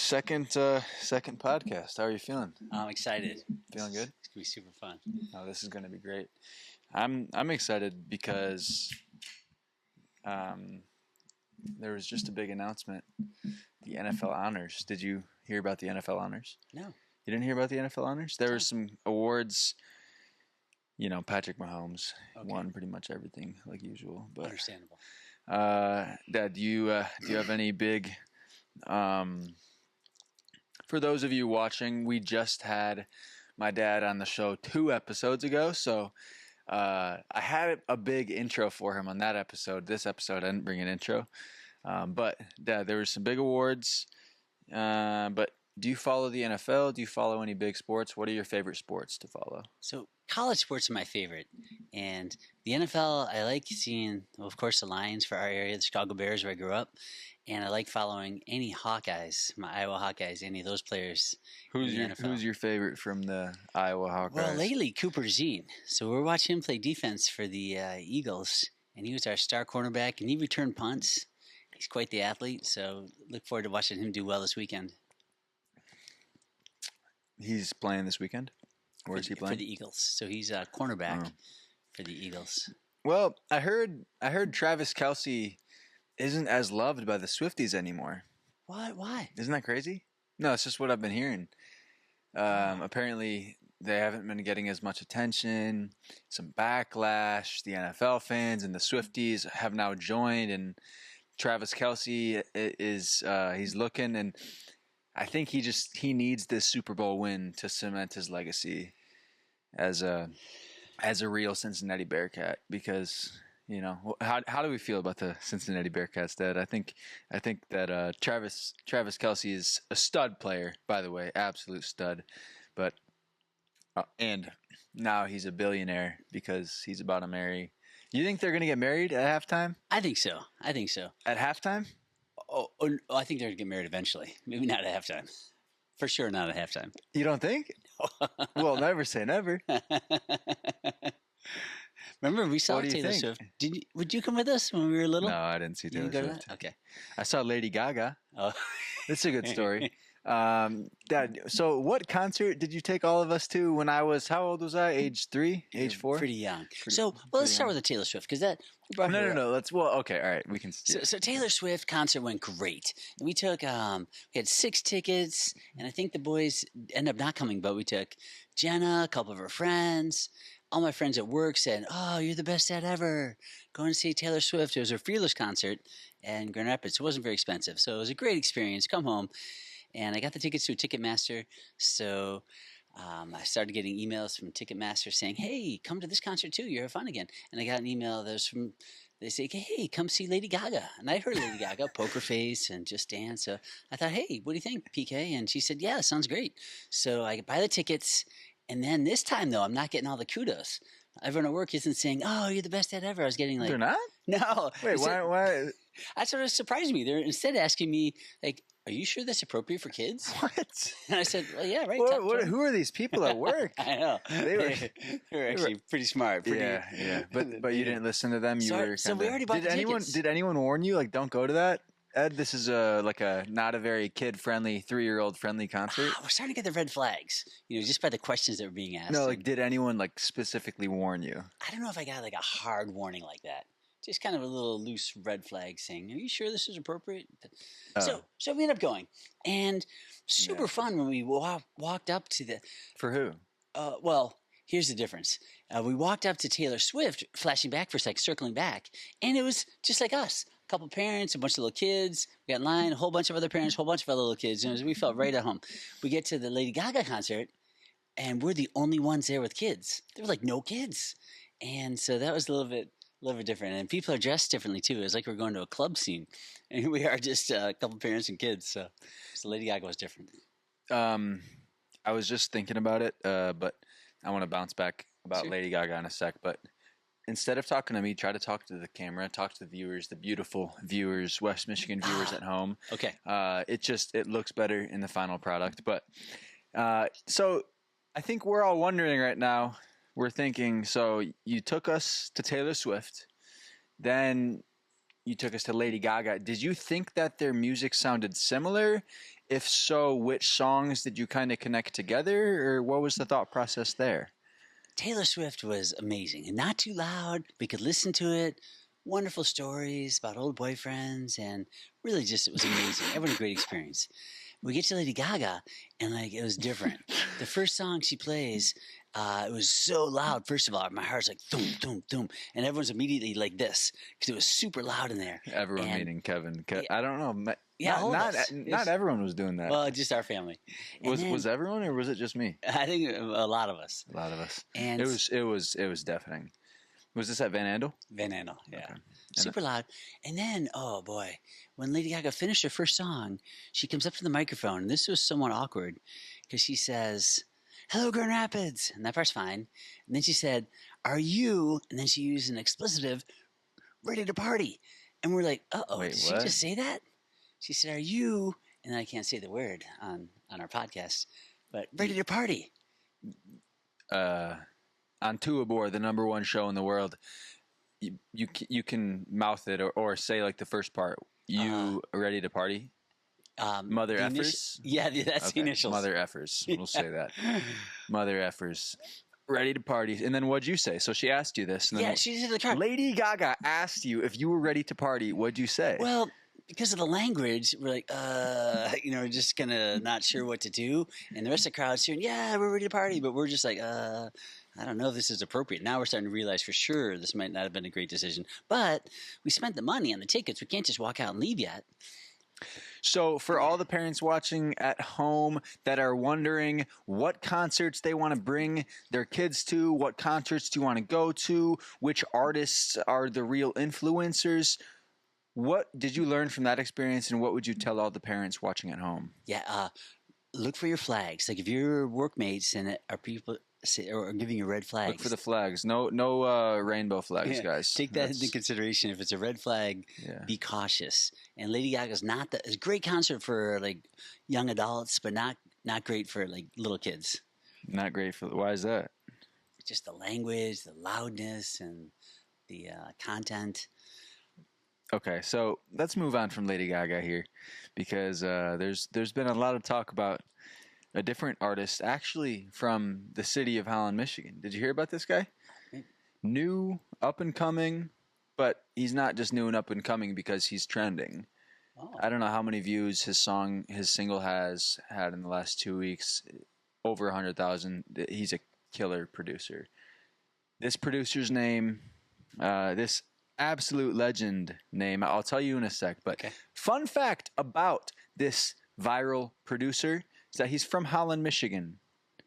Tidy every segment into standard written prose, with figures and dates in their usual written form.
Second podcast. How are you feeling? I'm excited. Feeling good? It's gonna be super fun. Oh, this is gonna be great. I'm excited because there was just a big announcement. The NFL honors. Did you hear about the NFL honors? No. You didn't hear about the NFL honors? There were some awards. You know, Patrick Mahomes won pretty much everything like usual. But understandable. Dad, do you have any big? For those of you watching, we just had my dad on the show 2 episodes ago, so I had a big intro for him on that episode. This episode, I didn't bring an intro, but Dad, there were some big awards. But do you follow the NFL? Do you follow any big sports? What are your favorite sports to follow? So college sports are my favorite, and the NFL, I like seeing, well, of course, the Lions for our area, the Chicago Bears where I grew up, and I like following any Hawkeyes, my Iowa Hawkeyes, any of those players. Who's your favorite from the Iowa Hawkeyes? Well, lately, Cooper Zine. So we're watching him play defense for the Eagles, and he was our star cornerback, and he returned punts. He's quite the athlete, so look forward to watching him do well this weekend. He's playing this weekend? Where is he playing? For the Eagles. So he's a cornerback for the Eagles. Well, I heard Travis Kelce isn't as loved by the Swifties anymore. What? Why? Isn't that crazy? No, it's just what I've been hearing. Apparently, they haven't been getting as much attention. Some backlash. The NFL fans and the Swifties have now joined, and Travis Kelce is he's looking, and I think he needs this Super Bowl win to cement his legacy as a real Cincinnati Bearcat, because you know how do we feel about the Cincinnati Bearcats, Dad? I think that Travis Kelce is a stud player, by the way, absolute stud, but and now he's a billionaire because he's about to marry. You think they're going to get married at halftime? I think so. At halftime? Oh, I think they're going to get married eventually. Maybe not at halftime. For sure not at halftime. You don't think? Well, never say never. Remember, we saw Taylor Swift. Would you come with us when we were little? No, I didn't see Taylor Swift. Okay. I saw Lady Gaga. Oh. That's a good story. Dad, so what concert did you take all of us to when I was, how old was I? Age 3? Age 4? Pretty young. Let's start with the Taylor Swift, because that... No. Okay, all right. We can... So Taylor Swift concert went great. And we took, we had 6 tickets, and I think the boys ended up not coming, but we took Jenna, a couple of her friends. All my friends at work said, "Oh, you're the best dad ever. Going to see Taylor Swift." It was her Fearless concert in Grand Rapids. It wasn't very expensive. So it was a great experience. Come home. And I got the tickets through Ticketmaster. So I started getting emails from Ticketmaster saying, "Hey, come to this concert too. You're fun again." And I got an email that was from, they say, "Hey, come see Lady Gaga." And I heard Lady Gaga, Poker Face and Just Dance. So I thought, "Hey, what do you think, PK?" And she said, "Yeah, sounds great." So I buy the tickets. And then this time, though, I'm not getting all the kudos. Everyone at work isn't saying, "Oh, you're the best dad ever." I was getting like... They're not? No. Wait, why? That sort of surprised me. They're instead asking me, like, "Are you sure that's appropriate for kids?" What? And I said, "Well, yeah, right." Who are these people at work? I know. They were actually pretty smart. Yeah. But you didn't listen to them? So we already bought the tickets. Did anyone warn you, like, don't go to that? Ed, this is like a not a very kid-friendly, 3-year-old friendly concert. We're starting to get the red flags, just by the questions that were being asked. No, like, did anyone like specifically warn you? I don't know if I got like a hard warning like that. Just kind of a little loose red flag saying, "Are you sure this is appropriate?" So we ended up going, and super fun when we walked up to the. For who? Well, here's the difference. We walked up to Taylor Swift, flashing back for a sec, circling back, and it was just like us. A couple parents, a bunch of little kids. We got in line, a whole bunch of other parents, a whole bunch of other little kids. And we felt right at home. We get to the Lady Gaga concert, and we're the only ones there with kids. There were like no kids. And so that was a little bit different. And people are dressed differently, too. It was like we're going to a club scene. And here we are, just a couple parents and kids. So Lady Gaga was different. I was just thinking about it, but I want to bounce back about Lady Gaga in a sec. But instead of talking to me, try to talk to the camera, talk to the viewers, the beautiful viewers, West Michigan viewers at home. Okay. It looks better in the final product. But so I think we're all wondering right now, we're thinking, so you took us to Taylor Swift, then you took us to Lady Gaga. Did you think that their music sounded similar? If so, which songs did you kind of connect together, or what was the thought process there? Taylor Swift was amazing and not too loud. We could listen to it. Wonderful stories about old boyfriends, and really just it was amazing. Everyone had a great experience. We get to Lady Gaga, and like it was different. The first song she plays, it was so loud. First of all, my heart's like thum thum thum, and everyone's immediately like this because it was super loud in there. Everyone And- meaning Kevin. Yeah. I don't know. Yeah, all of not us. not everyone was doing that. Well, just our family. And was then- was everyone, or was it just me? I think a lot of us. A lot of us. And It was deafening. Was this at Van Andel? Van Andel, yeah. Okay. Super loud. And then, oh boy, when Lady Gaga finished her first song, she comes up to the microphone, and this was somewhat awkward because she says, "Hello, Grand Rapids," and that part's fine. And then she said, "Are you?" And then she used an explicitive, "ready to party?" And we're like, "Uh-oh, Wait, did she what? just say that?" She said, "Are you?" And then I can't say the word on our podcast, but ready to party. On TUEBOR, the #1 show in the world, you can mouth it or say like the first part. You ready to party? Mother The effers? Yeah, that's the initials. Mother effers. We'll say that. Mother effers. Ready to party. And then what'd you say? So she asked you this. And then Yeah, she did the car. Lady Gaga asked you if you were ready to party. What'd you say? Well, because of the language, we're like, we're just gonna not sure what to do, and the rest of the crowd's hearing, yeah, we're ready to party, but we're just like, I don't know if this is appropriate. Now we're starting to realize for sure this might not have been a great decision, but we spent the money on the tickets. We can't just walk out and leave yet. So for all the parents watching at home that are wondering what concerts they want to bring their kids to, what concerts do you want to go to, which artists are the real influencers, what did you learn from that experience, and what would you tell all the parents watching at home? Yeah, look for your flags. Like if your workmates and are people are giving you red flags, Look for the flags. No rainbow flags, guys. Take that into consideration. If it's a red flag, be cautious. And Lady Gaga's it's a great concert for like young adults, but not great for like little kids. Not great for. Why is that? Just the language, the loudness, and the content. Okay, so let's move on from Lady Gaga here, because there's been a lot of talk about a different artist, actually from the city of Holland, Michigan. Did you hear about this guy? New, up and coming, but he's not just new and up and coming because he's trending. Oh. I don't know how many views his single has had in the last 2 weeks. Over 100,000. He's a killer producer. This producer's name, this absolute legend name, I'll tell you in a sec. But Fun fact about this viral producer is that he's from Holland, Michigan.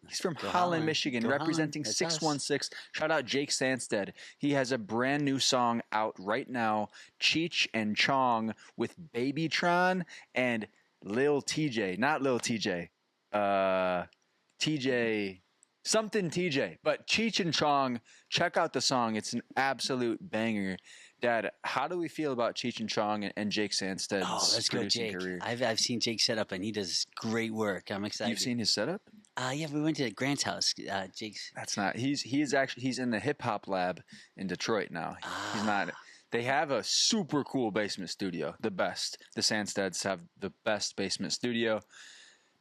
He's from Holland, Michigan, representing 616. Shout out Jake Sanstead. He has a brand new song out right now, Cheech and Chong, with Babytron and Lil TJ. Not Lil TJ. TJ. Something TJ. But Cheech and Chong, check out the song. It's an absolute banger. Dad, how do we feel about Cheech and Chong and Jake Sanstead's producing career? I've seen Jake set up, and he does great work. I'm excited. You've seen his setup? Yeah, we went to Grant's house. Jake's. That's not. He's in the hip hop lab in Detroit now. He's not. They have a super cool basement studio, the best. The Sandsteads have the best basement studio,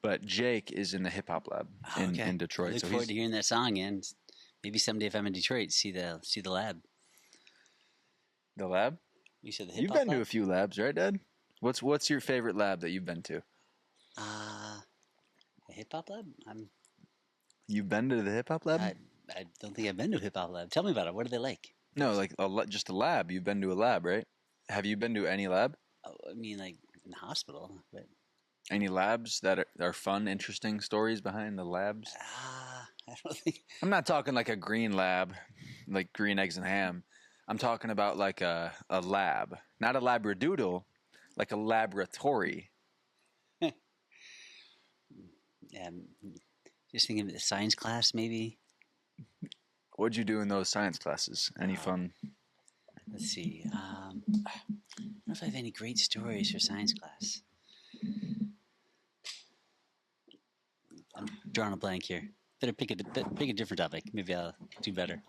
but Jake is in the hip hop lab in Detroit. I look forward to hearing that song, and maybe someday if I'm in Detroit, see the lab. The lab? You said the hip hop. You've been to a few labs, right, Dad? What's your favorite lab that you've been to? A hip hop lab? You've been to the hip hop lab? I don't think I've been to a hip hop lab. Tell me about it. What are they like? No, like just a lab. You've been to a lab, right? Have you been to any lab? Oh, I mean, like in the hospital, but any labs that are fun, interesting stories behind the labs? I don't think. I'm not talking like a green lab, like green eggs and ham. I'm talking about like a lab, not a labradoodle, like a laboratory. Yeah, just thinking of the science class, maybe. What'd you do in those science classes? Any fun? Let's see. I don't know if I have any great stories for science class. I'm drawing a blank here. Better pick a different topic. Maybe I'll do better.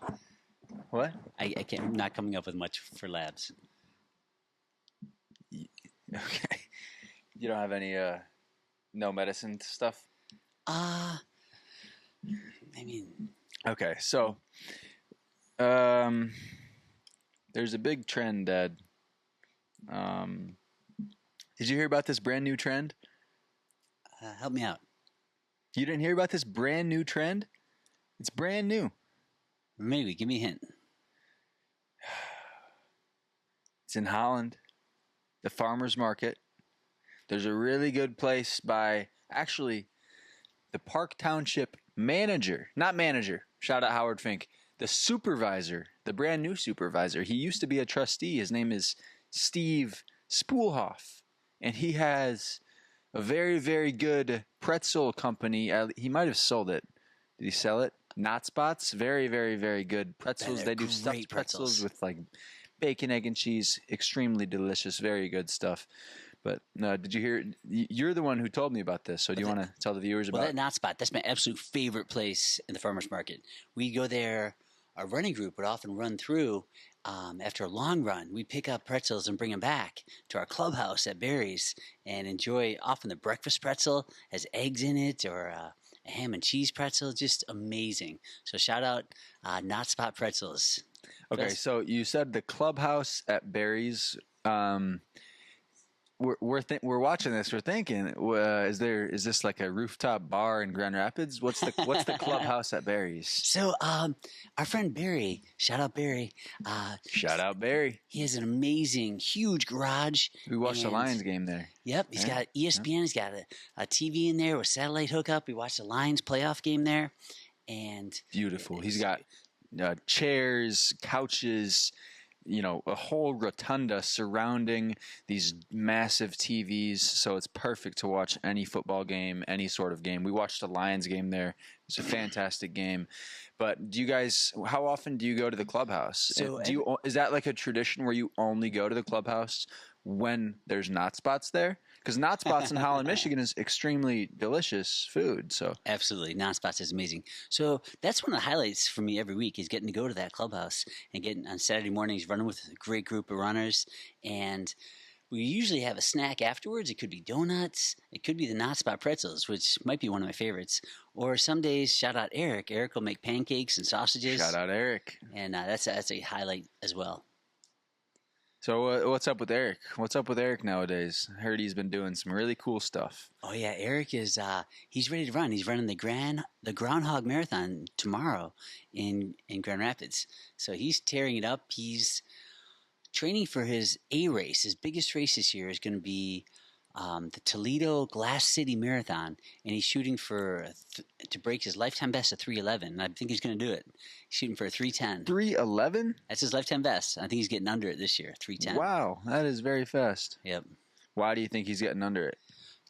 What? I can't. I'm not coming up with much for labs. Okay. You don't have any No medicine stuff? I mean, Okay, so um, there's a big trend, Dad. Did you hear about this brand new trend? help me out. You didn't hear about this brand new trend? It's brand new. Maybe give me a hint. It's in Holland, the farmer's market. There's a really good place by, actually, the Park Township manager, not manager, shout out Howard Fink, the supervisor, the brand new supervisor. He used to be a trustee. His name is Steve Spoolhoff, and he has a very, very good pretzel company. He might have sold it. Did he sell it? Not Spots. Very, very, very good pretzels. They do stuffed pretzels with like bacon, egg, and cheese. Extremely delicious. Very good stuff. But did you hear? You're the one who told me about this. So do you want to tell the viewers about it? Well, that Not Spot, that's my absolute favorite place in the farmer's market. We go there. Our running group would often run through after a long run. We'd pick up pretzels and bring them back to our clubhouse at Barry's and enjoy often the breakfast pretzel has eggs in it or a ham and cheese pretzel. Just amazing. So shout out Not Spot Pretzels. Okay, so you said the clubhouse at Barry's. We're watching this. We're thinking, is this like a rooftop bar in Grand Rapids? What's the clubhouse at Barry's? So our friend Barry, shout out Barry. Shout out Barry. He has an amazing, huge garage. We watched the Lions game there. Yep, he's got ESPN. He's got a TV in there with satellite hookup. We watched the Lions playoff game there, and beautiful. He's got chairs, couches. A whole rotunda surrounding these massive TVs, so it's perfect to watch any football game, any sort of game. We watched the Lions game there. It's a fantastic game. But how often do you go to the clubhouse? So is that like a tradition where you only go to the clubhouse when there's Not Spots there? Because Not Spots in Holland, Michigan is extremely delicious food. So absolutely, Not Spots is amazing. So that's one of the highlights for me every week is getting to go to that clubhouse and getting on Saturday mornings running with a great group of runners. And we usually have a snack afterwards. It could be donuts. It could be the Not Spot pretzels, which might be one of my favorites. Or some days, shout out Eric. Eric will make pancakes and sausages. Shout out Eric. And that's a highlight as well. So what's up with Eric? What's up with Eric nowadays? I heard he's been doing some really cool stuff. Oh yeah, Eric is he's ready to run. He's running the Groundhog Marathon tomorrow in Grand Rapids. So he's tearing it up. He's training for his A race. His biggest race this year is going to be the Toledo Glass City Marathon, and he's shooting for to break his lifetime best of 3:11. And I think he's going to do it. He's shooting for a 3:10. 3:11? That's his lifetime best. I think he's getting under it this year. 3:10. Wow, that is very fast. Yep. Why do you think he's getting under it?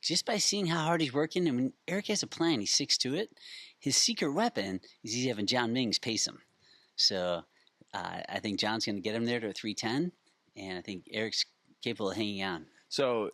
Just by seeing how hard he's working. I mean, Eric has a plan. He sticks to it. His secret weapon is he's having John Mings pace him. So I think John's going to get him there to a 3:10, and I think Eric's capable of hanging on. So,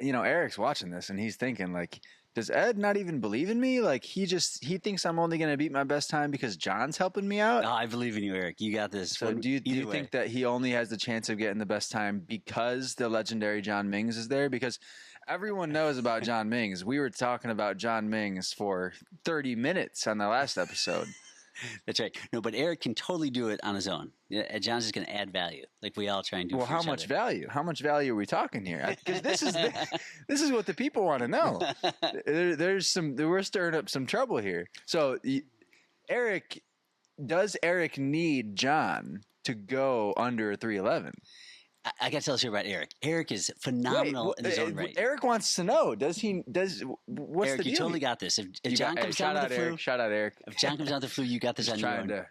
Eric's watching this, and he's thinking, like, does Ed not even believe in me? Like, he thinks I'm only going to beat my best time because John's helping me out? No, I believe in you, Eric. You got this. So do you think that he only has the chance of getting the best time because the legendary John Mings is there? Because everyone knows about John Mings. We were talking about John Mings for 30 minutes on the last episode. That's right. No, but Eric can totally do it on his own. John's just going to add value, like we all try and do. Well, how much value? How much value are we talking here? Because this is what the people want to know. We're stirring up some trouble here. So, does Eric need John to go under 3:11? I got to tell you about Eric. Eric is phenomenal in his own right. Eric wants to know, what's Eric, the deal? You totally got this. If John comes down with the flu, shout out Eric. If John comes down with the flu, you got this on your own.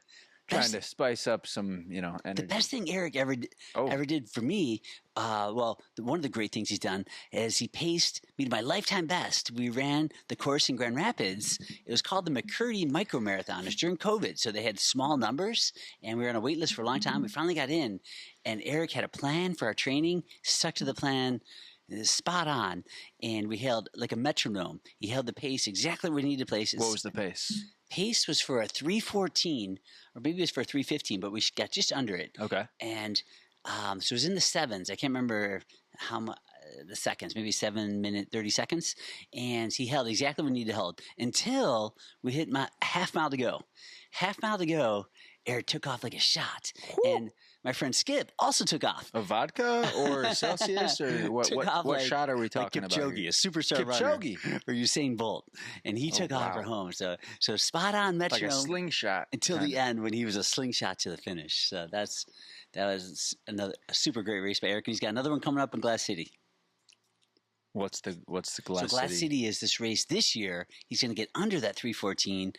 Trying to spice up some, energy. The best thing Eric ever did for me, one of the great things he's done is he paced me to my lifetime best. We ran the course in Grand Rapids. It was called the McCurdy Micro Marathon. It was during COVID, so they had small numbers, and we were on a wait list for a long time. We finally got in, and Eric had a plan for our training, stuck to the plan, spot on, and we held like a metronome. He held the pace exactly where we needed to place it. What was the pace? Pace was for a 3:14, or maybe it was for a 3:15, but we got just under it. Okay. And so it was in the sevens. I can't remember how much. the seconds, maybe 7 minute 30 seconds, and he held exactly what we needed to hold until we hit my half mile to go. Half mile to go, Eric took off like a shot, and my friend Skip also took off. A vodka or Celsius or what shot are we talking like about? Kipchoge, a superstar runner, or Usain Bolt, and he took off for home. So spot on metronome, like a slingshot until the end when he was a slingshot to the finish. So that was a super great race by Eric. And he's got another one coming up in Glass City. What's the Glass City? So Glass City is this race this year. He's going to get under that 3:14,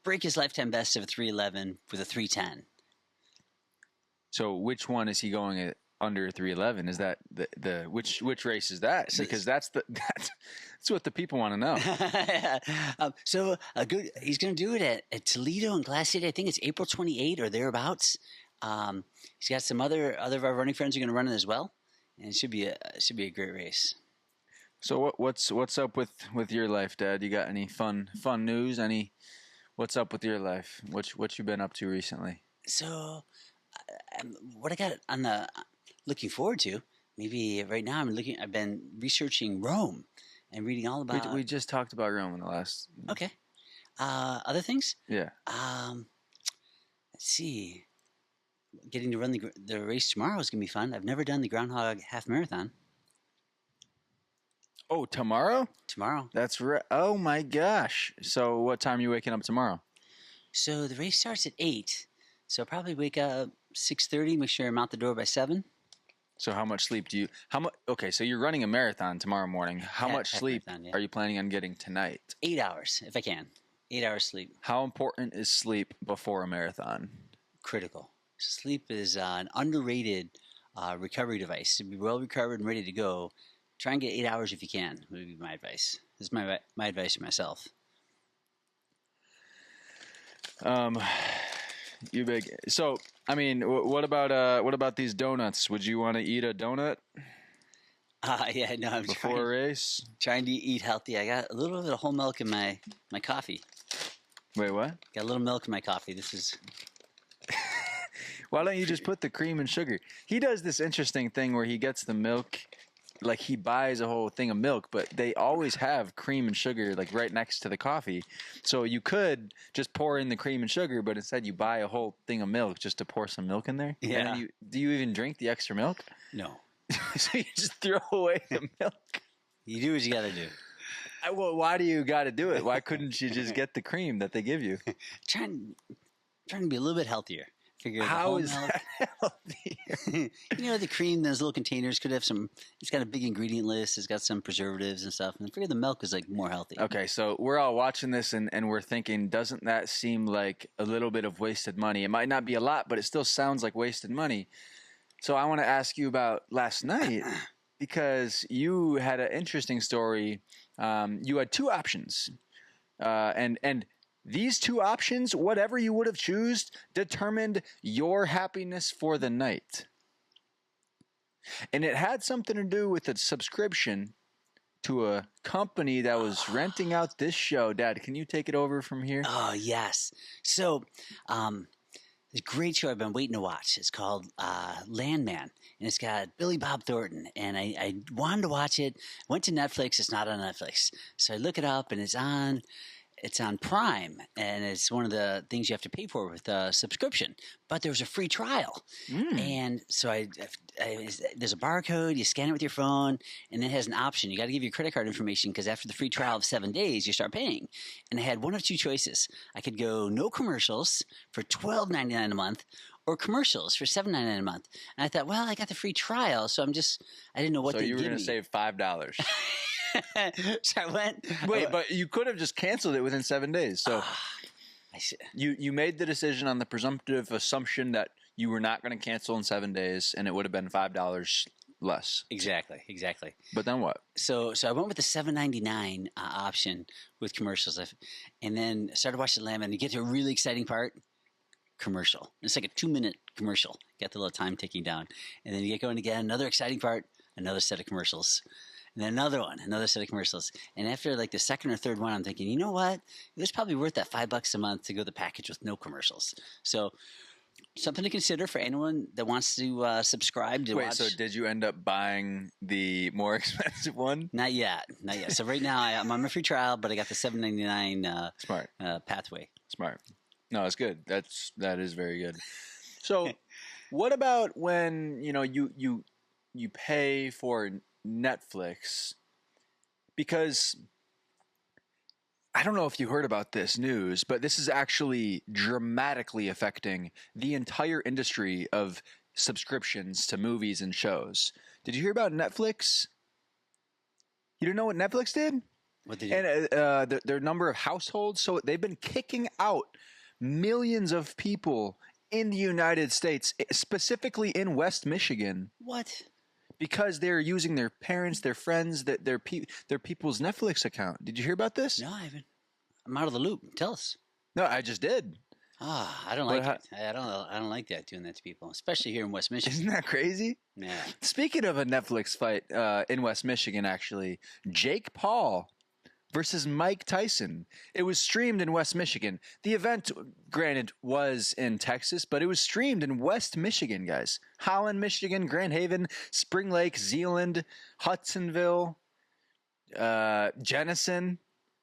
break his lifetime best of a 3:11 with a 3:10. So which one is he going at under 3:11? Is that the which race is that? Because that's what the people want to know. He's going to do it at Toledo and Glass City. I think it's April 28 or thereabouts. He's got some other of our running friends who are going to run it as well, and it should be a great race. So what's up with your life, Dad? You got any fun news? What's up with your life? What you been up to recently? So, what I got on the looking forward to, maybe right now I've been researching Rome and reading all about. We just talked about Rome in the last. Okay. Other things? Yeah. Let's see. Getting to run the race tomorrow is gonna be fun. I've never done the Groundhog Half Marathon. Oh, tomorrow? Tomorrow. That's right. Oh my gosh! So, what time are you waking up tomorrow? So the race starts at 8. So I'll probably wake up 6:30. Make sure I'm out the door by 7. So how much sleep do you? Okay, so you're running a marathon tomorrow morning. How much sleep are you planning on getting tonight? 8 hours, if I can. 8 hours sleep. How important is sleep before a marathon? Critical. Sleep is an underrated recovery device. To be well recovered and ready to go, try and get 8 hours if you can, would be my advice. This is my advice to myself. You big. So, I mean, what about these donuts? Would you want to eat a donut? Yeah, no, I'm before a race. Trying to eat healthy. I got a little bit of whole milk in my coffee. Wait, what? Got a little milk in my coffee. This is. Why don't you just put the cream and sugar? He does this interesting thing where he gets the milk, like he buys a whole thing of milk, but they always have cream and sugar like right next to the coffee. So you could just pour in the cream and sugar, but instead you buy a whole thing of milk just to pour some milk in there. Yeah. And do you even drink the extra milk? No. So you just throw away the milk. You do what you got to do. Well, why do you got to do it? Why couldn't you just get the cream that they give you? Trying to be a little bit healthier. Figure how is that healthier? The cream, those little containers could have some. It's got a big ingredient list. It's got some preservatives and stuff. And I figure the milk is like more healthy. Okay, so we're all watching this and we're thinking, doesn't that seem like a little bit of wasted money? It might not be a lot, but it still sounds like wasted money. So I want to ask you about last night because you had an interesting story. You had two options, and these two options, whatever you would have chosen, determined your happiness for the night. And it had something to do with a subscription to a company that was renting out this show. Dad, can you take it over from here? Oh, yes. So, the great show I've been waiting to watch. It's called Landman, and it's got Billy Bob Thornton. And I wanted to watch it. Went to Netflix. It's not on Netflix. So I look it up, and it's on Prime, and it's one of the things you have to pay for with a subscription. But there was a free trial. And so there's a barcode, you scan it with your phone, and it has an option. You got to give your credit card information because after the free trial of 7 days, you start paying. And I had one of two choices. I could go no commercials for $12.99 a month or commercials for $7.99 a month. And I thought, well, I got the free trial, so I didn't know what to give me. So you were going to save $5. So I went. Wait, but you could have just canceled it within 7 days. So you made the decision on the presumptive assumption that you were not going to cancel in 7 days, and it would have been $5 less. Exactly. But then what? So I went with the $7.99 option with commercials, and then started watching Lamb, and you get to a really exciting part. Commercial. It's like a 2-minute commercial. Got the little time ticking down, and then you get going again. Another exciting part. Another set of commercials. And then another set of commercials. And after like the second or third one, I'm thinking, you know what? It was probably worth that $5 a month to go the package with no commercials. So something to consider for anyone that wants to subscribe to Wait, watch. so did you end up buying the more expensive one? Not yet. So right now I'm on my free trial, but I got the $7.99 Smart. pathway. Smart. No, it's good. That is very good. So, what about when you pay for Netflix? Because I don't know if you heard about this news, but this is actually dramatically affecting the entire industry of subscriptions to movies and shows. Did you hear about Netflix? You didn't know what Netflix did? What did you? And their number of households. So they've been kicking out millions of people in the United States, specifically in West Michigan. What? Because they're using their parents, their friends, their people's Netflix account. Did you hear about this? No, I haven't. I'm out of the loop. Tell us. No, I just did. I don't like it. I don't like that, doing that to people, especially here in West Michigan. Isn't that crazy? Yeah. Speaking of a Netflix fight in West Michigan, actually, Jake Paul versus Mike Tyson. It was streamed in West Michigan. The event, granted, was in Texas, but it was streamed in West Michigan, guys. Holland, Michigan, Grand Haven, Spring Lake, Zeeland, Hudsonville, Jenison.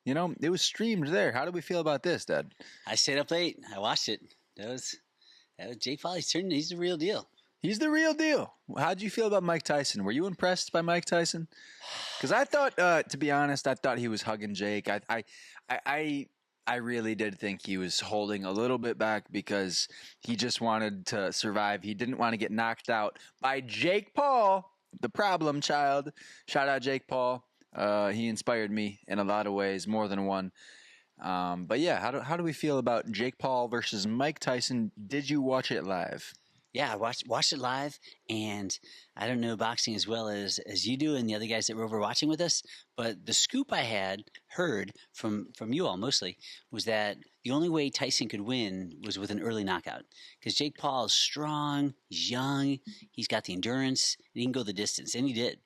It was streamed there. How do we feel about this, Dad? I stayed up late. I watched it. That was Jake Paul. He's the real deal. He's the real deal. How'd you feel about Mike Tyson? Were you impressed by Mike Tyson? Because I thought, to be honest, I thought he was hugging Jake. I really did think he was holding a little bit back because he just wanted to survive. He didn't want to get knocked out by Jake Paul, the problem child. Shout out Jake Paul. He inspired me in a lot of ways, more than one. But yeah, how do we feel about Jake Paul versus Mike Tyson? Did you watch it live? Yeah, I watched it live, and I don't know boxing as well as you do and the other guys that were over watching with us, but the scoop I had heard from you all mostly was that the only way Tyson could win was with an early knockout, because Jake Paul is strong, he's young, he's got the endurance, and he can go the distance, and he did.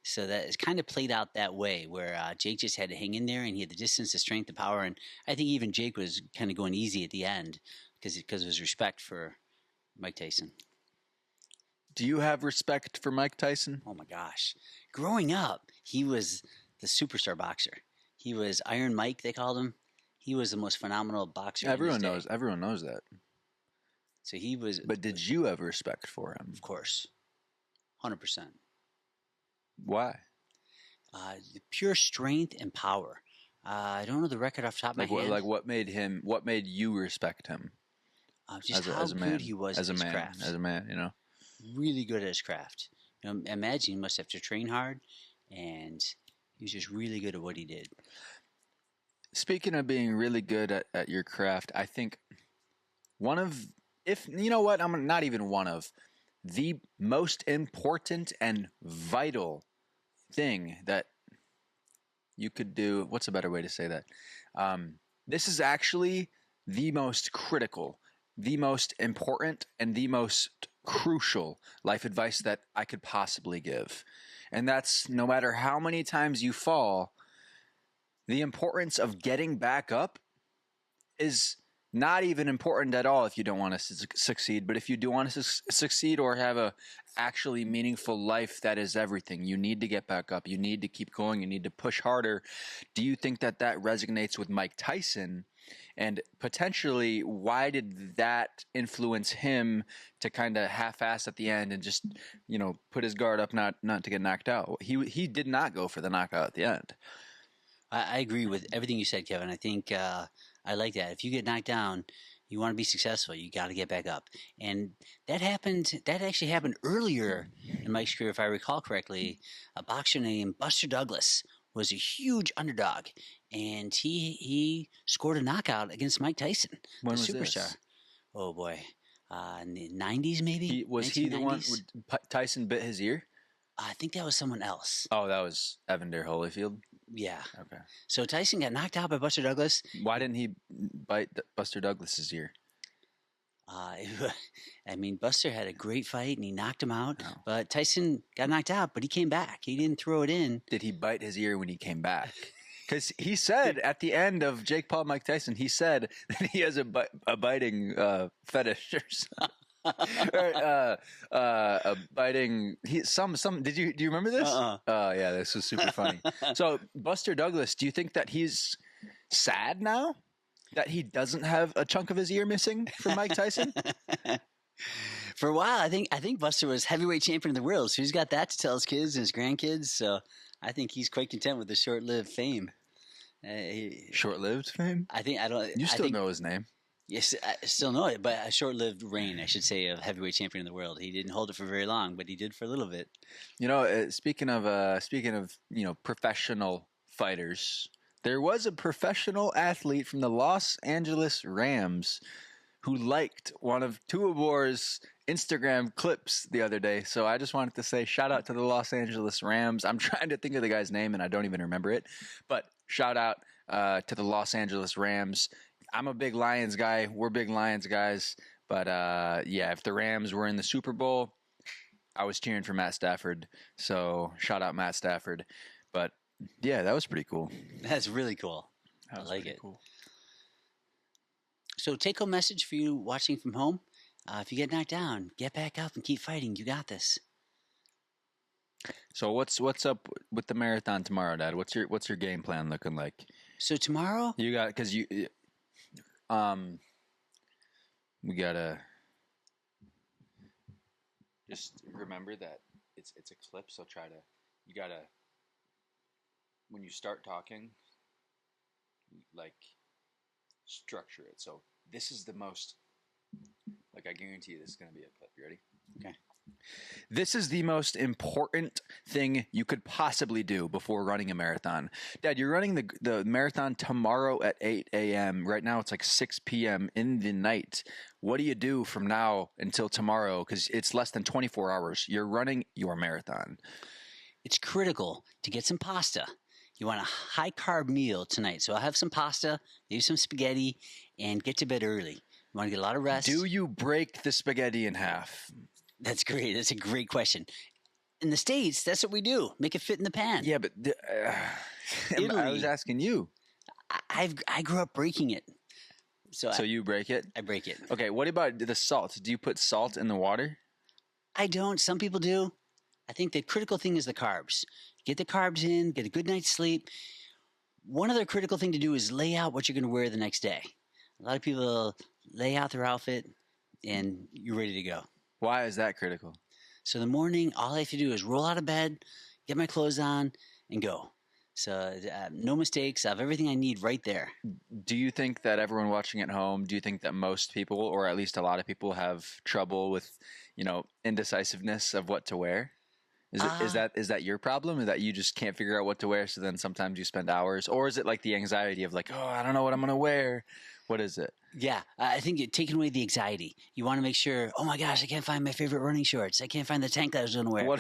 So that it's kind of played out that way, where Jake just had to hang in there, and he had the distance, the strength, the power, and I think even Jake was kind of going easy at the end because of his respect for Mike Tyson. Do you have respect for Mike Tyson? Oh my gosh. Growing up, he was the superstar boxer. He was Iron Mike, they called him. He was the most phenomenal boxer. Everyone knows that. So he was. But did you have respect for him? Of course. 100%. Why? Pure strength and power. I don't know the record off the top of my head. Like what made you respect him? Just how good he was at his craft. As a man, Really good at his craft. Imagine he must have to train hard, and he was just really good at what he did. Speaking of being really good at your craft, I think the most important and vital thing that you could do. What's a better way to say that? This is actually the most critical, the most important, and the most crucial life advice that I could possibly give. And that's, no matter how many times you fall, the importance of getting back up is not even important at all if you don't want to succeed. But if you do want to succeed or have a actually meaningful life, that is everything. You need to get back up. You need to keep going. You need to push harder. Do you think that resonates with Mike Tyson? And potentially, why did that influence him to kind of half-ass at the end and just, put his guard up not to get knocked out? He did not go for the knockout at the end. I agree with everything you said, Kevin. I think I like that. If you get knocked down, you want to be successful, you got to get back up. And that actually happened earlier in Mike's career, if I recall correctly. A boxer named Buster Douglas was a huge underdog, and he scored a knockout against Mike Tyson, when the was superstar. This? Oh boy, in the 90s maybe. Was he the one Tyson bit his ear? I think that was someone else. Oh, that was Evander Holyfield? Yeah. Okay. So Tyson got knocked out by Buster Douglas. Why didn't he bite Buster Douglas's ear? Buster had a great fight and he knocked him out. Oh. But Tyson got knocked out, but he came back. He didn't throw it in. Did he bite his ear when he came back? Because he said at the end of Jake Paul, Mike Tyson, he said that he has a biting fetish or something. Or, biting. Do you remember this? Yeah, this was super funny. So Buster Douglas, do you think that he's sad now that he doesn't have a chunk of his ear missing from Mike Tyson? For a while, I think Buster was heavyweight champion of the world, so he's got that to tell his kids and his grandkids. So I think he's quite content with the short-lived fame. Short-lived fame? I don't. You still know his name? Yes, I still know it, but a short-lived reign, I should say, of heavyweight champion of the world. He didn't hold it for very long, but he did for a little bit. You know, speaking of professional fighters, there was a professional athlete from the Los Angeles Rams who liked one of TUEBOR's Instagram clips the other day. So I just wanted to say shout out to the Los Angeles Rams. I'm trying to think of the guy's name and I don't even remember it, but shout out to the Los Angeles Rams. I'm a big Lions guy. We're big Lions guys. But, yeah, if the Rams were in the Super Bowl, I was cheering for Matt Stafford. So shout out Matt Stafford. But, yeah, that was pretty cool. That's really cool. I like it. Cool. So take-home message for you watching from home. If you get knocked down, get back up and keep fighting. You got this. So what's up with the marathon tomorrow, Dad? What's your game plan looking like? So tomorrow? You got – because you – we gotta just remember that it's a clip. So you gotta when you start talking, like structure it. So this is the most like I guarantee you this is gonna be a clip. You ready? Okay. This is the most important thing you could possibly do before running a marathon. Dad, you're running the marathon tomorrow at 8 a.m. Right now it's like 6 p.m. in the night. What do you do from now until tomorrow? Because it's less than 24 hours. You're running your marathon. It's critical to get some pasta. You want a high-carb meal tonight. So I'll have some pasta, maybe some spaghetti, and get to bed early. You want to get a lot of rest. Do you break the spaghetti in half? That's great. That's a great question. In the States, that's what we do. Make it fit in the pan. Yeah, but Italy, I was asking you. I grew up breaking it. So you break it? I break it. Okay, what about the salt? Do you put salt in the water? I don't. Some people do. I think the critical thing is the carbs. Get the carbs in, get a good night's sleep. One other critical thing to do is lay out what you're going to wear the next day. A lot of people lay out their outfit and you're ready to go. Why is that critical? So in the morning, all I have to do is roll out of bed, get my clothes on, and go. So no mistakes. I have everything I need right there. Do you think that everyone watching at home, do you think that most people, or at least a lot of people, have trouble with, indecisiveness of what to wear? Is that your problem? Is that you just can't figure out what to wear, so then sometimes you spend hours? Or is it like the anxiety of like, oh, I don't know what I'm going to wear? What is it? Yeah, I think you're taking away the anxiety. You want to make sure, oh my gosh, I can't find my favorite running shorts. I can't find the tank that I was going to wear. What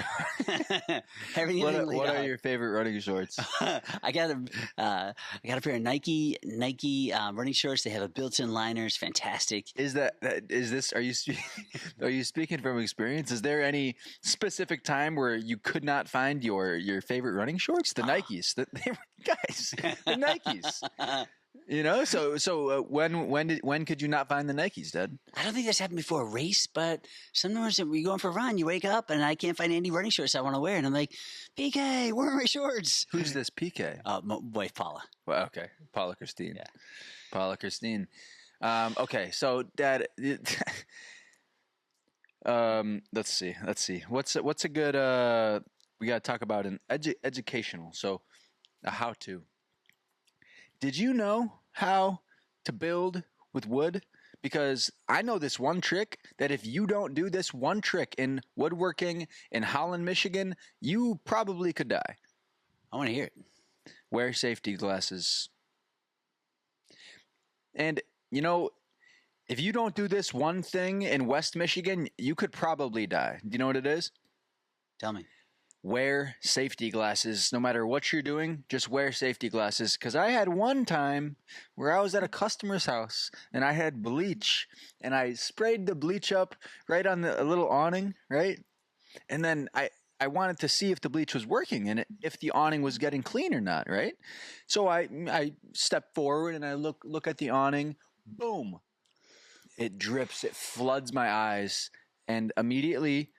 are your favorite running shorts? I got a pair of Nike running shorts. They have a built-in liner. It's fantastic. Are you speaking from experience? Is there any specific time where you could not find your favorite running shorts? The Nikes, the Nikes. So when could you not find the Nikes, Dad? I don't think this happened before a race, but sometimes when you're going for a run, you wake up and I can't find any running shorts I want to wear, and I'm like, PK, where are my shorts? Who's this PK? My wife Paula. Well, okay, Paula Christine. Yeah, Paula Christine. Okay, so Dad, let's see. What's a good? We got to talk about an educational. So a how-to. Did you know how to build with wood? Because I know this one trick that if you don't do this one trick in woodworking in Holland, Michigan, you probably could die. I want to hear it. Wear safety glasses. And, if you don't do this one thing in West Michigan, you could probably die. Do you know what it is? Tell me. Wear safety glasses. No matter what you're doing, just wear safety glasses. Because I had one time where I was at a customer's house and I had bleach and I sprayed the bleach up right on a little awning, right? And then I wanted to see if the bleach was working and if the awning was getting clean or not, right? So I step forward and I look at the awning. Boom. it drips, it floods my eyes, and immediately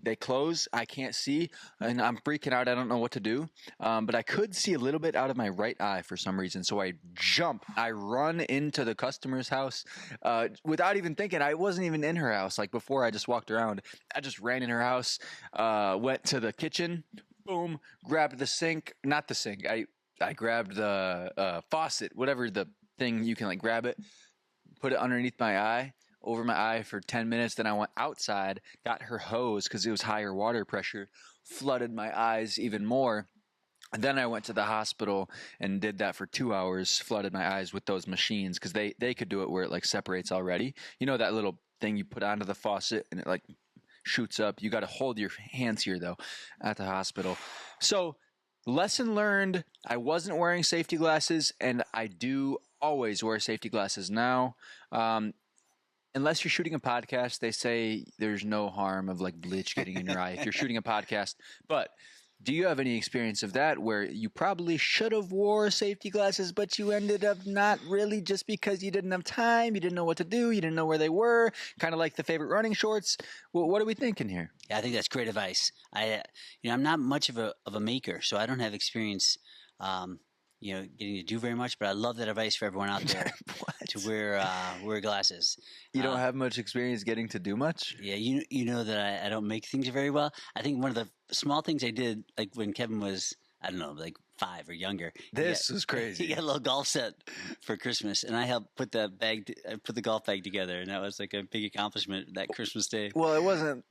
they close. I can't see, and I'm freaking out. I don't know what to do, but I could see a little bit out of my right eye for some reason. So I jump. I run into the customer's house without even thinking. I wasn't even in her house. Like before, I just walked around. I just ran in her house, went to the kitchen, boom, grabbed the sink. Not the sink. I grabbed the faucet, whatever the thing you can like grab it, put it underneath my eye. Over my eye for 10 minutes. Then I went outside, got her hose because it was higher water pressure, flooded my eyes even more. And then I went to the hospital and did that for 2 hours, flooded my eyes with those machines because they could do it where it like separates already. You know that little thing you put onto the faucet and it like shoots up. You got to hold your hands here though at the hospital. So lesson learned, I wasn't wearing safety glasses and I do always wear safety glasses now. Unless you're shooting a podcast, they say there's no harm of like bleach getting in your eye if you're shooting a podcast. But do you have any experience of that where you probably should have wore safety glasses, but you ended up not really just because you didn't have time, you didn't know what to do, you didn't know where they were, kind of like the favorite running shorts? Well, what are we thinking here? Yeah, I think that's great advice. I'm not much of a maker, so I don't have experience getting to do very much, but I love that advice for everyone out there to wear glasses. You don't have much experience getting to do much? Yeah, you know that I don't make things very well. I think one of the small things I did, like when Kevin was, I don't know, like 5 or younger. This was crazy. He got a little golf set for Christmas, and I helped put the golf bag together, and that was like a big accomplishment that Christmas Day. Well, it wasn't.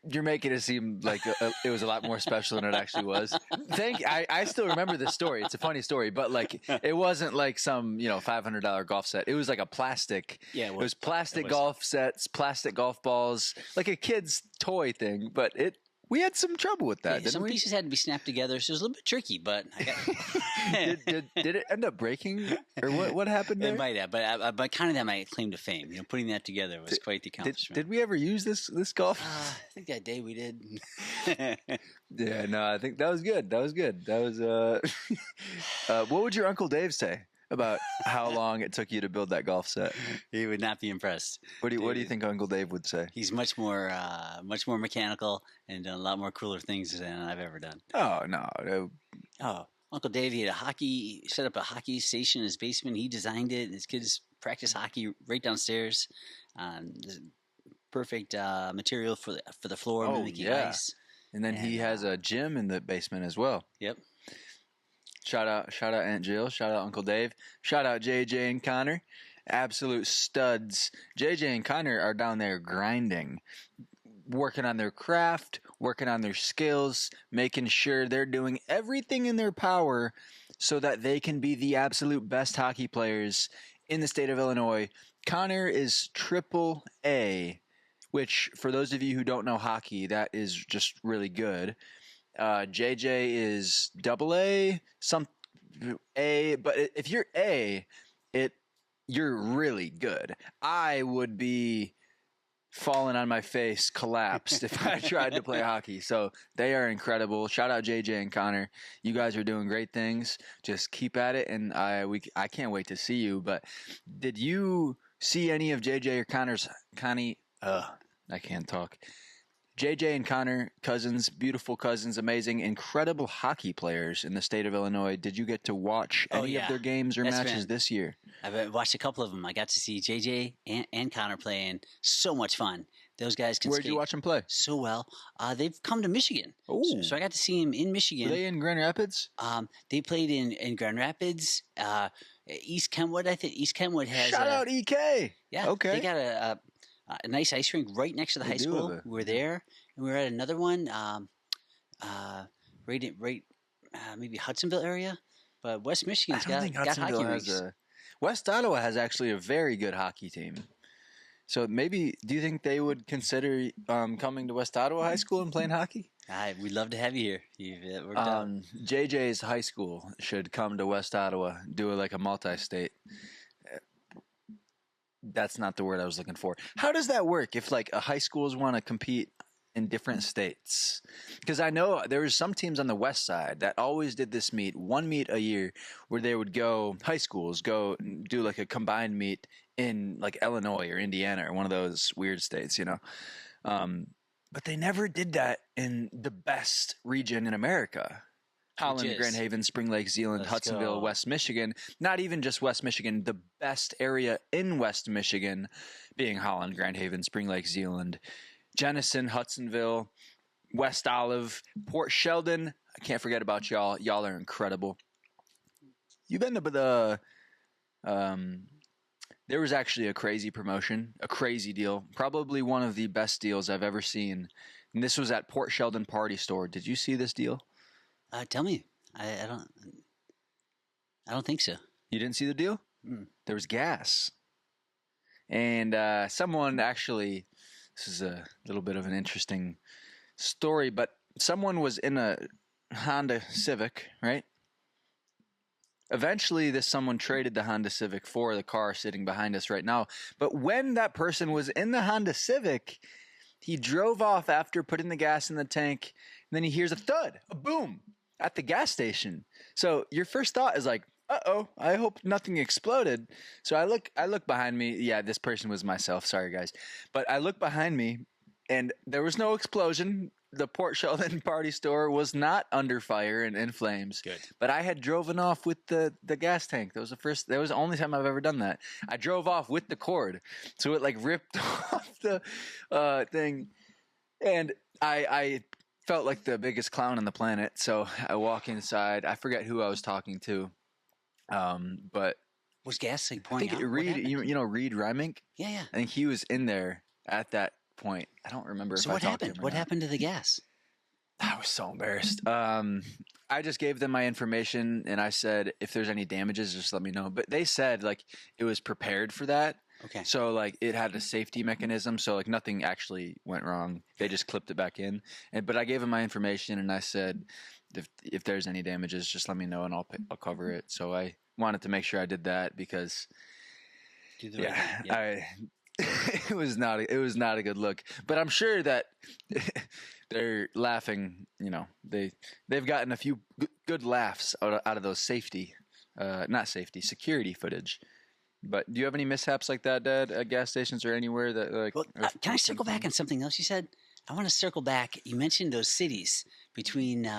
You're making it seem like it was a lot more special than it actually was. I still remember this story. It's a funny story, but like it wasn't like some $500 golf set. It was like a plastic. Yeah, it was plastic golf sets, plastic golf balls, like a kid's toy thing. But we had some trouble with that, didn't some we? Pieces had to be snapped together, so it was a little bit tricky. But I got did it end up breaking, or what happened there? It might have, but kind of that my claim to fame. Putting that together was quite the accomplishment. Did we ever use this golf? I think that day we did. Yeah, no, I think that was good. That was what would your Uncle Dave say about how long it took you to build that golf set? He would not be impressed. What do you think Uncle Dave would say? He's much more mechanical and done a lot more cooler things than I've ever done. Oh no. Oh, Uncle Dave, he set up a hockey station in his basement. He designed it. His kids practice hockey right downstairs. Perfect material for the floor, mimicking ice. And then he has a gym in the basement as well. Yep. Shout out Aunt Jill. Shout out Uncle Dave. Shout out JJ and Connor. Absolute studs. JJ and Connor are down there grinding, working on their craft, working on their skills, making sure they're doing everything in their power so that they can be the absolute best hockey players in the state of Illinois. Connor is AAA, which for those of you who don't know hockey, that is just really good. JJ is AA, some A, but if you're A, you're really good. I would be falling on my face, collapsed if I tried to play hockey. So they are incredible. Shout out JJ and Connor. You guys are doing great things. Just keep at it, and I can't wait to see you. But did you see any of JJ or Connie? I can't talk. JJ and Connor, cousins, beautiful cousins, amazing, incredible hockey players in the state of Illinois. Did you get to watch any of their games or matches this year? I've watched a couple of them. I got to see JJ and Connor play, and so much fun. Those guys can Where'd you watch them play? So well. They've come to Michigan. So I got to see them in Michigan. Were they in Grand Rapids? They played in Grand Rapids, East Kentwood, I think. East Kentwood has Shout out EK. Yeah. Okay. They got a nice ice rink right next to the high school. We were there, and we were at another one, maybe Hudsonville area, but West Michigan's got hockey rinks. West Ottawa has actually a very good hockey team. So maybe, do you think they would consider coming to West Ottawa High School and playing hockey? We'd love to have you here. You've worked out. JJ's high school should come to West Ottawa, do a multi-state. That's not the word I was looking for. How does that work if a high schools want to compete in different states? Because I know there was some teams on the west side that always did this one meet a year where they would high schools go do a combined meet in like Illinois or Indiana or one of those weird states, you know. But they never did that in the best region in America. Holland, Grand Haven, Spring Lake, Zeeland, Hudsonville, West Michigan. Not even just West Michigan, the best area in West Michigan being Holland, Grand Haven, Spring Lake, Zeeland, Jenison, Hudsonville, West Olive, Port Sheldon. I can't forget about y'all. Y'all are incredible. You've been to the there was actually a crazy promotion, a crazy deal, probably one of the best deals I've ever seen. And this was at Port Sheldon Party Store. Did you see this deal? Tell me. I don't think so. You didn't see the deal? There was gas. And someone actually, this is a little bit of an interesting story, but someone was in a Honda Civic, right? Eventually, this someone traded the Honda Civic for the car sitting behind us right now. But when that person was in the Honda Civic, he drove off after putting the gas in the tank, and then he hears a thud, a boom, at the gas station. So your first thought is like, uh-oh, I hope nothing exploded. So I look behind me. Yeah, this person was myself. Sorry, guys. But I look behind me, and there was no explosion. The Port Sheldon Party Store was not under fire and in flames. Good. But I had driven off with the gas tank. That was the only time I've ever done that. I drove off with the cord. So it like ripped off the thing. And I felt like the biggest clown on the planet. So I walk inside. I forget who I was talking to. But was gas like I pouring think out? Reed, you know Reed Reimink? Yeah. I think he was in there at that point. I don't remember if I talked to him or What not. happened to the gas? I was so embarrassed. I just gave them my information and I said, if there's any damages, just let me know. But they said like it was prepared for that. Okay. So like it had a safety mechanism. So like nothing actually went wrong. They just clipped it back in. But I gave them my information and I said, if there's any damages, just let me know and I'll cover it. So I wanted to make sure I did that because it was not a good look. But I'm sure that they're laughing. You know, they've gotten a few good laughs out of those security footage. But do you have any mishaps like that, Dad, at gas stations or anywhere that like? Well, can I circle back on something else you said? I want to circle back. You mentioned those cities between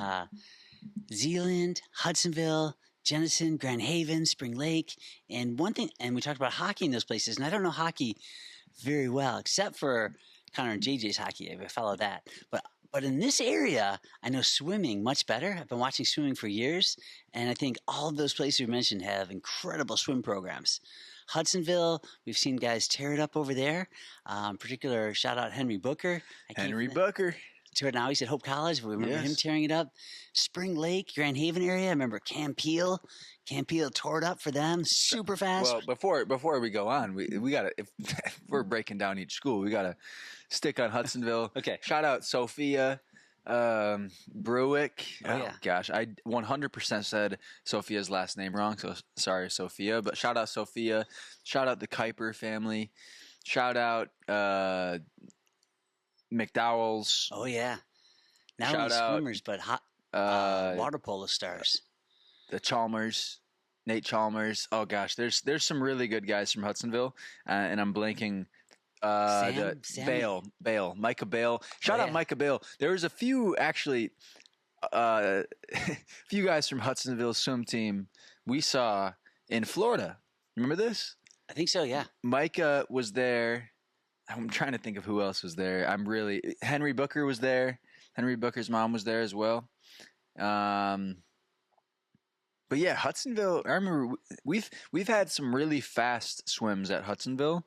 Zeeland, Hudsonville, Jenison, Grand Haven, Spring Lake, and one thing. And we talked about hockey in those places, and I don't know hockey very well, except for Connor and JJ's hockey. I follow that, but in this area, I know swimming much better. I've been watching swimming for years, and I think all of those places you mentioned have incredible swim programs. Hudsonville, we've seen guys tear it up over there. Particular shout out Henry Booker. Booker. Now he's at Hope College. We remember him tearing it up. Spring Lake, Grand Haven area. I remember Cam Peel. Cam Peel tore it up for them super fast. Well, before we go on, we gotta if we're breaking down each school, we gotta stick on Hudsonville. Okay. Shout out Sophia. Bruick. Gosh, I 100% said Sophia's last name wrong, so sorry, Sophia. But shout out Sophia. Shout out the Kuiper family. Shout out McDowell's. Oh yeah, not shout only out, swimmers but water polo stars. The Chalmers, Nate Chalmers. Oh gosh, there's some really good guys from Hudsonville, and I'm blanking. Bale, Micah Bale. Shout out Micah Bale. There was a few actually, few guys from Hudsonville swim team we saw in Florida. Remember this? I think so. Yeah. Micah was there. I'm trying to think of who else was there. Henry Booker was there. Henry Booker's mom was there as well. But yeah, Hudsonville. I remember we've had some really fast swims at Hudsonville.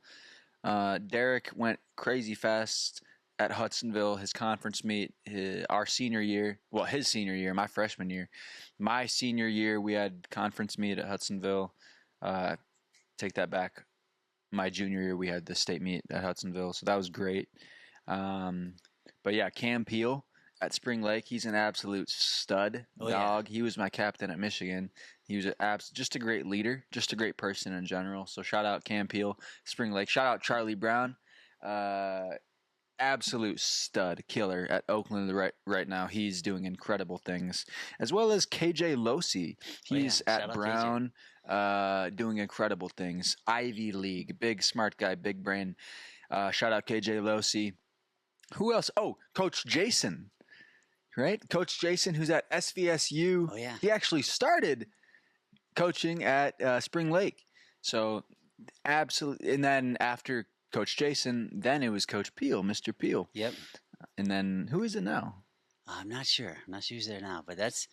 Derek went crazy fast at Hudsonville, his conference meet, our senior year. Well, his senior year, my freshman year. My senior year, we had conference meet at Hudsonville. Take that back. My junior year, we had the state meet at Hudsonville, so that was great. But yeah, Cam Peel at Spring Lake, he's an absolute stud dog. Yeah. He was my captain at Michigan. He was just a great leader, just a great person in general. So shout out Cam Peel, Spring Lake. Shout out Charlie Brown. absolute stud killer at Oakland right now. He's doing incredible things, as well as KJ Losey. He's Shout at out Brown, doing incredible things. Ivy League, big smart guy, big brain. Shout out KJ Losey. Who else? Oh, Coach Jason, right? Coach Jason, who's at SVSU. Oh, yeah. He actually started coaching at Spring Lake. So, absolutely. And then after Coach Jason, then it was Coach Peel, Mr. Peel. Yep. And then who is it now? I'm not sure. I'm not sure who's there now, but that's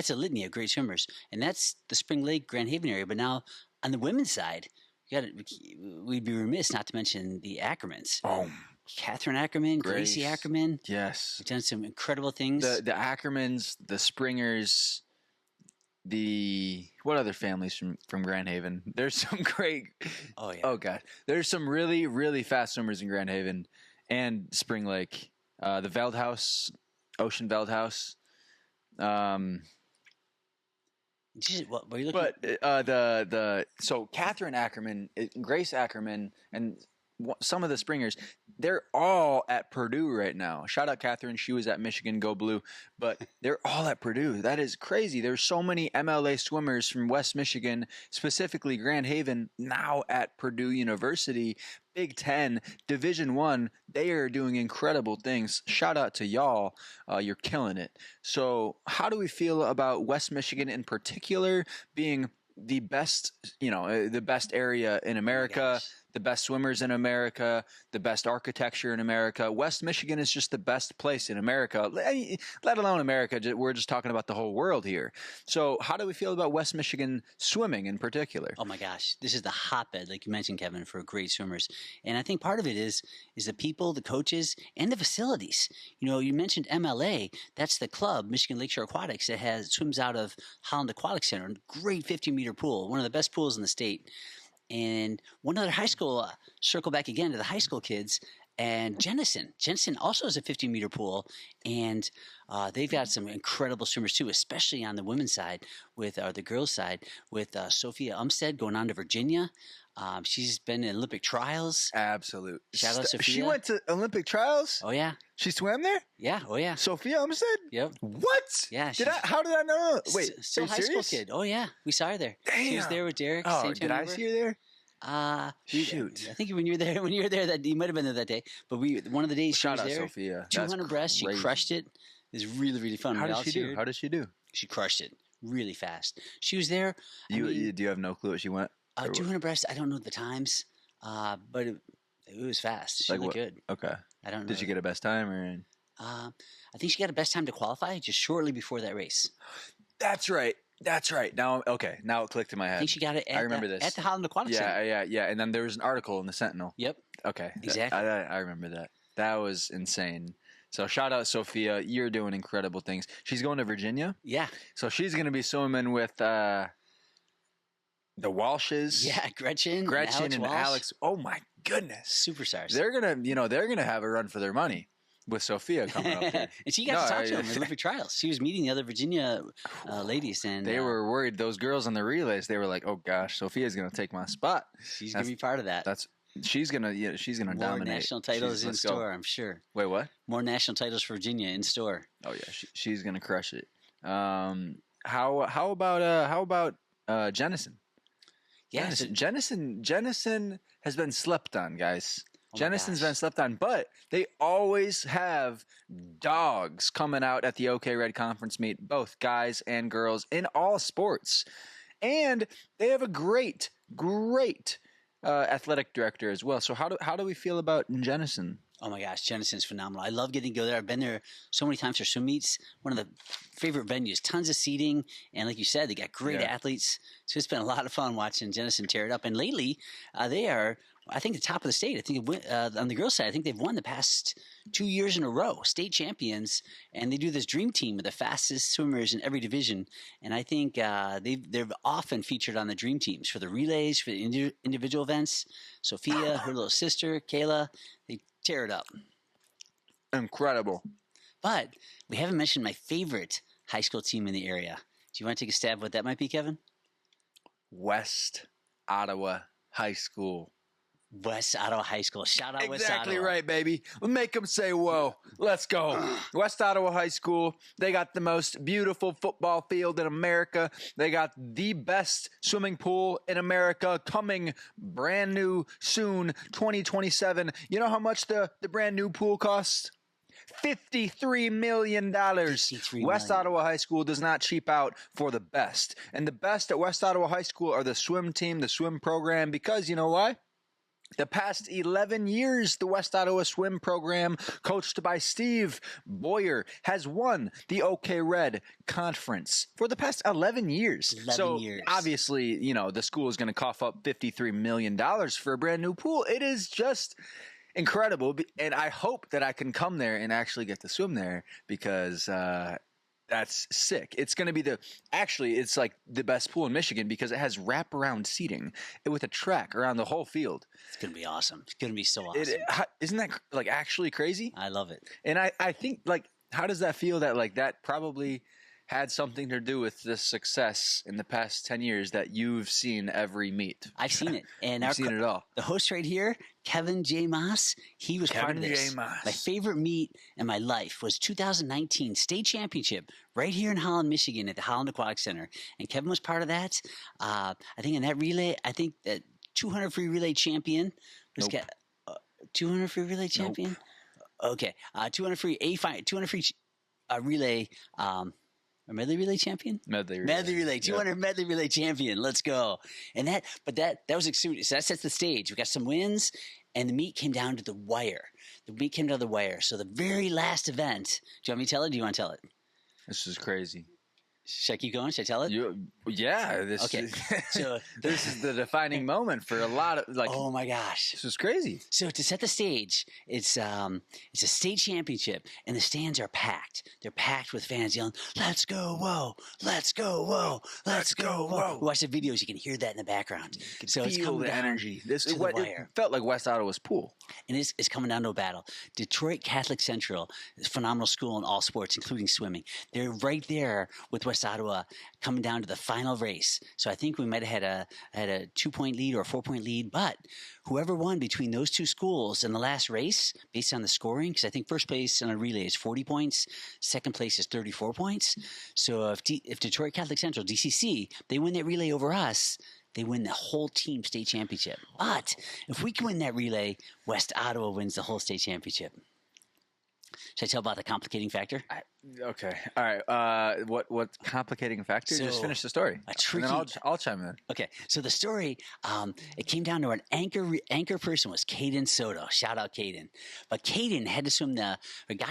a litany of great swimmers, and that's the Spring Lake, Grand Haven area. But now on the women's side, we'd be remiss not to mention the Ackermans. Oh, Catherine Ackerman, Gracie Ackerman. Yes. We've done some incredible things. The Ackermans, the Springers, what other families from Grand Haven? There's some great. Oh yeah. Oh god, there's some really really fast swimmers in Grand Haven and Spring Lake. The Veldhouse, Ocean Veldhouse. What were you looking? But so Catherine Ackerman, Grace Ackerman, and some of the Springers, they're all at Purdue right now. Shout out Catherine. She was at Michigan, go Blue. But they're all at Purdue. That is crazy. There's so many MLA swimmers from West Michigan, specifically Grand Haven, now at Purdue University. Big Ten, Division I, they are doing incredible things. Shout out to y'all. You're killing it. So how do we feel about West Michigan in particular being the best, the best area in America? The best swimmers in America, the best architecture in America. West Michigan is just the best place in America, let alone America. We're just talking about the whole world here. So how do we feel about West Michigan swimming in particular? Oh my gosh, this is the hotbed, like you mentioned, Kevin, for great swimmers. And I think part of it is the people, the coaches, and the facilities. You mentioned MLA. That's the club, Michigan Lakeshore Aquatics, that swims out of Holland Aquatic Center. Great 50-meter pool, one of the best pools in the state. And one other high school, circle back again to the high school kids, and Jenison. Jenison also has a 50-meter pool, and they've got some incredible swimmers too, especially on the women's side, the girls' side, with Sophia Umstead going on to Virginia. She's been in Olympic trials. Absolute. Shout out Sophia. She went to Olympic trials? Oh, yeah. She swam there? Yeah. Oh, yeah. Sophia Umstead? Yep. What? Yeah. How did I know? Wait, still high school kid. Oh, yeah. We saw her there. Damn. She was there with Derek. Oh, did I see her there? Shoot. I think when you were there, that you might have been there that day. But one of the days she was there. Shout out Sophia. 200 breasts. She crushed it. It was really, really fun. How did she do? She crushed it really fast. She was there. Do you have no clue what she went? 200 breasts. I don't know the times, but it was fast. She looked good. Okay. I don't know. Did she get a best time or? I think she got a best time to qualify just shortly before that race. That's right. Now it clicked in my head. I think she got it I remember this. at the Holland Aquatic Center. Yeah. And then there was an article in the Sentinel. Yep. Okay. Exactly. I remember that. That was insane. So shout out Sophia. You're doing incredible things. She's going to Virginia. Yeah. So she's going to be swimming with the Walshes. Yeah, Gretchen and Alex. Oh my goodness. Superstars. They're gonna have a run for their money with Sophia coming up here. And she got to talk to them in Olympic trials. She was meeting the other Virginia ladies, and they were worried. Those girls on the relays, they were like, "Oh gosh, Sophia's gonna take my spot. She's gonna be part of that. She's gonna dominate. More national titles in store, I'm sure. Wait, what? More national titles for Virginia in store. Oh yeah, she's gonna crush it. How about Jenison? Yeah, Jenison has been slept on, guys. Oh Jenison's been slept on, but they always have dogs coming out at the OK Red Conference meet, both guys and girls in all sports. And they have a great athletic director as well. So how do we feel about Jenison? Oh my gosh, Jenison's phenomenal. I love getting to go there. I've been there so many times for swim meets. One of the favorite venues. Tons of seating, and like you said, they got great athletes. So it's been a lot of fun watching Jenison tear it up. And lately, they are, I think, the top of the state. I think on the girls' side, I think they've won the past 2 years in a row, state champions. And they do this dream team with the fastest swimmers in every division. And I think they're often featured on the dream teams for the relays, for the individual events. Sophia, her little sister, Kayla, they tear it up. Incredible. But we haven't mentioned my favorite high school team in the area. Do you want to take a stab at what that might be, Kevin? West Ottawa High School. West Ottawa High School. Shout out West Ottawa. Exactly right, baby. We'll make them say, whoa. Let's go. West Ottawa High School. They got the most beautiful football field in America. They got the best swimming pool in America coming brand new soon, 2027. You know how much the brand new pool costs? $53 million. West Ottawa High School does not cheap out for the best. And the best at West Ottawa High School are the swim team, the swim program, because you know why? The past 11 years, the West Ottawa swim program, coached by Steve Boyer, has won the OK Red Conference for the past 11 years. 11 years. Obviously, you know, the school is going to cough up $53 million for a brand new pool. It is just incredible. And I hope that I can come there and actually get to swim there because that's sick. It's going to be it's like the best pool in Michigan because it has wraparound seating with a track around the whole field. It's going to be awesome. It's going to be so awesome. Isn't that like actually crazy? I love it. And I think like, how does that feel that like that probably had something to do with the success in the past 10 years that you've seen every meet? I've seen it. And I've seen it all. The host right here, Kevin J. Maas, he was part of this. My favorite meet in my life was 2019 state championship right here in Holland, Michigan at the Holland Aquatic Center. And Kevin was part of that. I think in that relay, I think that 200 free relay champion was 200 free relay champion. Nope. Okay. 200 free relay, or medley relay champion? Medley relay. 200 medley relay champion. Let's go. And that was exciting. So that sets the stage. We got some wins, and the meet came down to the wire. So the very last event, do you want me to tell it? Or do you want to tell it? This is crazy. Should I keep going? Should I tell it? Okay. So this is the defining moment for a lot of like. Oh my gosh, this is crazy. So to set the stage, it's a state championship, and the stands are packed. They're packed with fans yelling, "Let's go, whoa! Let's go, whoa! Let's go, whoa!" Watch the videos; you can hear that in the background. So it's coming the energy. It felt like West Ottawa's pool, and it's coming down to a battle. Detroit Catholic Central is a phenomenal school in all sports, including swimming. They're right there with West Ottawa coming down to the final race. So I think we might have had a 2-point lead or a 4-point lead, but whoever won between those two schools in the last race, based on the scoring, because I think first place in a relay is 40 points, second place is 34 points. So if Detroit Catholic Central, DCC, they win that relay over us, they win the whole team state championship. But if we can win that relay, West Ottawa wins the whole state championship. Should I tell about the complicating factor? Okay. All right. What complicating factor? Just finish the story. And then I'll chime in. Okay. So the story, it came down to an anchor person was Caden Soto. Shout out Caden. But Caden got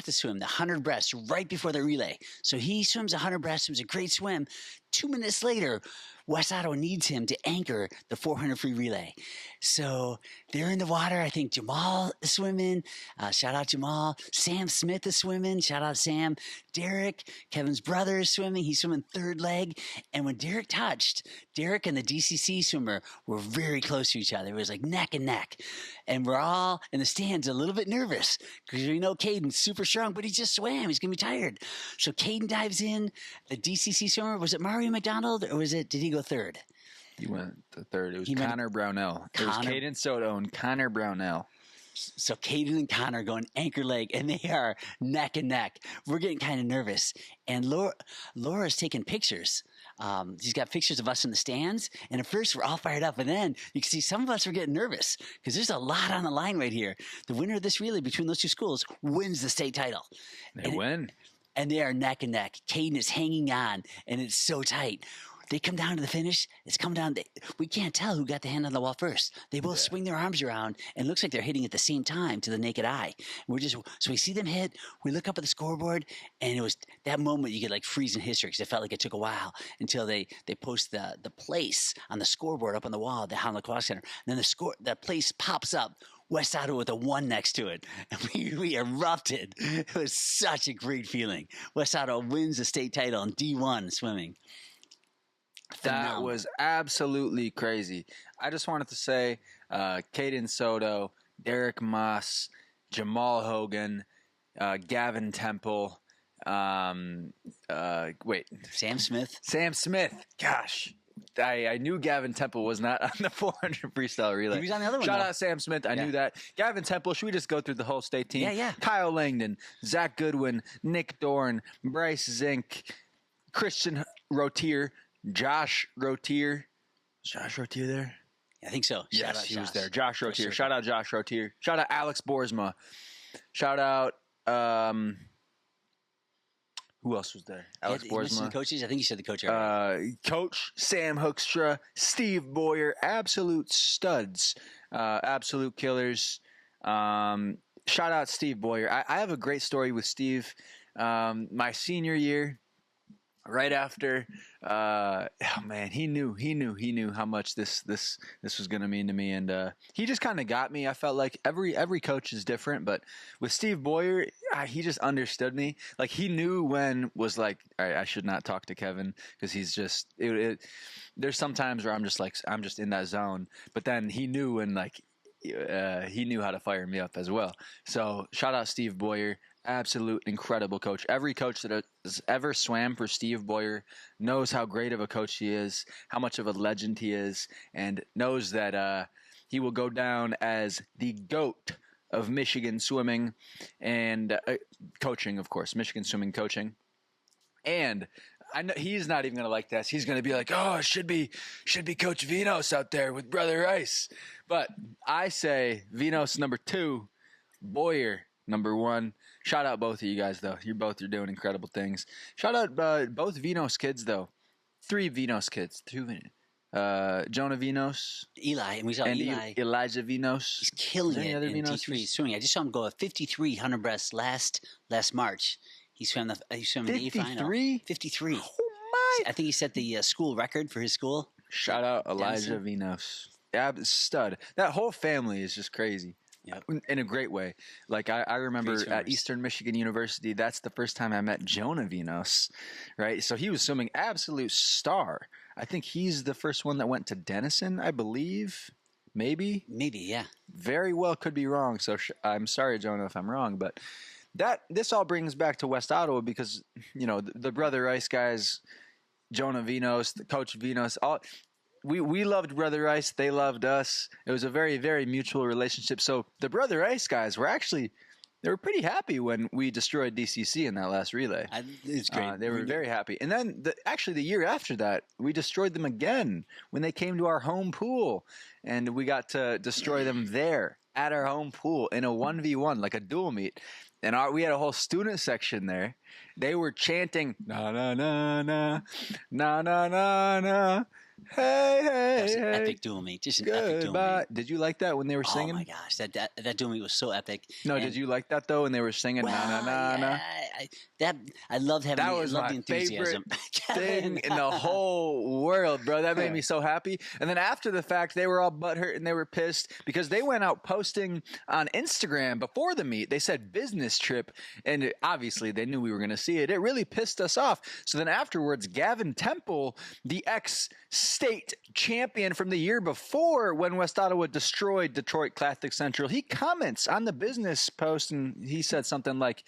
to swim the 100 breast right before the relay. So he swims 100 breast. It was a great swim. 2 minutes later, West Ottawa needs him to anchor the 400 free relay. So they're in the water. I think Jamal is swimming. Shout out Jamal. Sam Smith is swimming. Shout out Sam. Derek, Kevin's brother, is swimming. He's swimming third leg. And when Derek touched, Derek and the DCC swimmer were very close to each other. It was like neck and neck. And we're all in the stands a little bit nervous because we know Caden's super strong, but he just swam. He's going to be tired. So Caden dives in. The DCC swimmer, was it Mario McDonald or did he go third? He went the third. It was Connor Brownell. It was Caden Soto and Connor Brownell. So Caden and Connor going anchor leg, and they are neck and neck. We're getting kind of nervous. And Laura's taking pictures. She's got pictures of us in the stands. And at first, we're all fired up. And then you can see some of us are getting nervous because there's a lot on the line right here. The winner of this relay between those two schools wins the state title. They win. And they are neck and neck. Caden is hanging on, and it's so tight. They come down to the finish. It's come down. We can't tell who got the hand on the wall first. They both swing their arms around, and it looks like they're hitting at the same time to the naked eye. So we see them hit. We look up at the scoreboard, and it was that moment you get like freeze in history because it felt like it took a while until they post the place on the scoreboard up on the wall at the Holland Aquatic Center. And then the place pops up. West Ottawa with a 1 next to it. And we erupted. It was such a great feeling. West Ottawa wins the state title in D1 swimming. That was absolutely crazy. I just wanted to say Caden Soto, Derek Maas, Jamal Hogan, Gavin Temple, Sam Smith. Sam Smith. Gosh. I knew Gavin Temple was not on the 400 freestyle relay. He was on the other one. Shout though. out Sam Smith. I knew that. Gavin Temple. Should we just go through the whole state team? Yeah. Kyle Langdon, Zach Goodwin, Nick Dorn, Bryce Zink, Christian Rotier, Josh Rotier. Is Josh Rotier there? I think so. Yes, Shout out he was Josh. there. Josh Rotier. Sure. Shout out Josh Rotier. Shout out Alex Boersma. Shout out who else was there? Alex You mentioned Boersma. the coaches. I think you said the coach already. Coach Sam Hookstra, Steve Boyer, absolute studs, absolute killers. Shout out Steve Boyer. I have a great story with Steve. My senior year, right after, he knew how much this was going to mean to me, and he just kind of got me. I felt like every coach is different, but with Steve Boyer, he just understood me. Like, he knew when was like, all right, I should not talk to Kevin, because he's just there's some times where I'm just in that zone, but then he knew when, like, he knew how to fire me up as well. So shout out Steve Boyer. Absolute incredible coach. Every coach that has ever swam for Steve Boyer knows how great of a coach he is, how much of a legend he is, and knows that he will go down as the GOAT of Michigan swimming and coaching, of course, Michigan swimming coaching. And I know he's not even going to like this. He's going to be like, oh, it should be Coach Vinos out there with Brother Rice. But I say Vinos number 2, Boyer number 1. Shout out both of you guys, though. You're doing incredible things. Shout out both Vinos kids, though. 3 Vinos kids. 2 Jonah Vinos. Eli, and we saw and Eli. Elijah Vinos. He's killing it in Vinos? T3 swimming. I just saw him go a 53 breast last March. He swam the A final. 53. Oh, my. I think he set the school record for his school. Shout out Elijah Vinos. Stud. That whole family is just crazy. Yep. In a great way. Like, I remember at Eastern Michigan University, that's the first time I met Jonah Vinos, right? So he was swimming absolute star. I think he's the first one that went to Denison, I believe. Maybe, yeah. Very well could be wrong. So I'm sorry, Jonah, if I'm wrong. But this all brings back to West Ottawa because, you know, the Brother Rice guys, Jonah Vinos, the Coach Vinos, all – We loved Brother Rice. They loved us. It was a very, very mutual relationship. So the Brother Rice guys they were pretty happy when we destroyed DCC in that last relay. It's great. They were very happy. And then the year after that, we destroyed them again when they came to our home pool. And we got to destroy them there at our home pool in a 1v1, like a dual meet. And we had a whole student section there. They were chanting, na, na, na, na, na, na, na, na. Hey, hey, That's an hey. epic dual meet. Just an epic dual meet. Did you like that when they were singing? Oh my gosh, that dual meet was so epic. No, did you like that though when they were singing? Na na na na. I loved having. That was loved my the enthusiasm. favorite thing in the whole world, bro. That made me so happy. And then after the fact, they were all butthurt and they were pissed because they went out posting on Instagram before the meet. They said business trip, and obviously they knew we were going to see it. It really pissed us off. So then afterwards, Gavin Temple, the ex-state champion from the year before when West Ottawa destroyed Detroit Catholic Central, he comments on the business post and he said something like,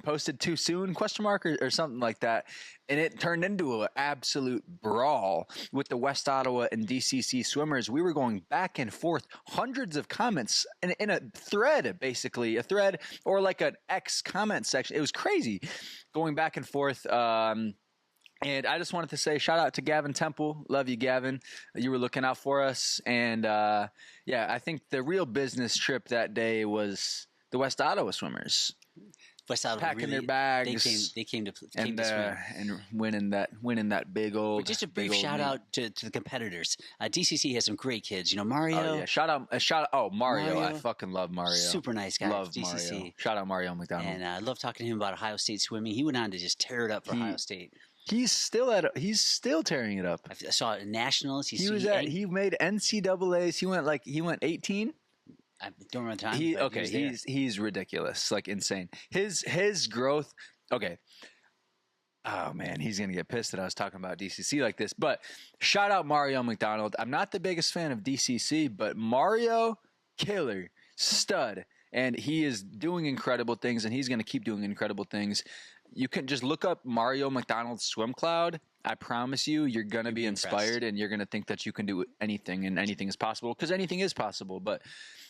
posted too soon, ? Or something like that. And it turned into an absolute brawl with the West Ottawa and DCC swimmers. We were going back and forth, hundreds of comments in a thread, basically. A thread or like an X comment section. It was crazy going back and forth. And I just wanted to say shout out to Gavin Temple. Love you, Gavin. You were looking out for us. And, I think the real business trip that day was the West Ottawa swimmers. West Ottawa packing really, their bags. They came to and swim. and winning that big old. But just a brief shout meet. out to the competitors. DCC has some great kids. You know, Mario. Oh yeah, shout out! Oh, Mario. I fucking love Mario. Super nice guy. Love DCC. Mario. Shout out Mario McDonald. And I love talking to him about Ohio State swimming. He went on to just tear it up for Ohio State. He's still tearing it up. I saw it at nationals. He made NCAA's. He went 18. I don't remember the time. He's ridiculous, like insane. His growth. Okay. Oh man, he's gonna get pissed that I was talking about DCC like this. But shout out Mario McDonald. I'm not the biggest fan of DCC, but Mario, killer, stud, and he is doing incredible things, and he's gonna keep doing incredible things. You can just look up Mario McDonald's swim cloud, I promise you're going to be inspired and you're going to think that you can do anything and anything is possible because anything is possible. But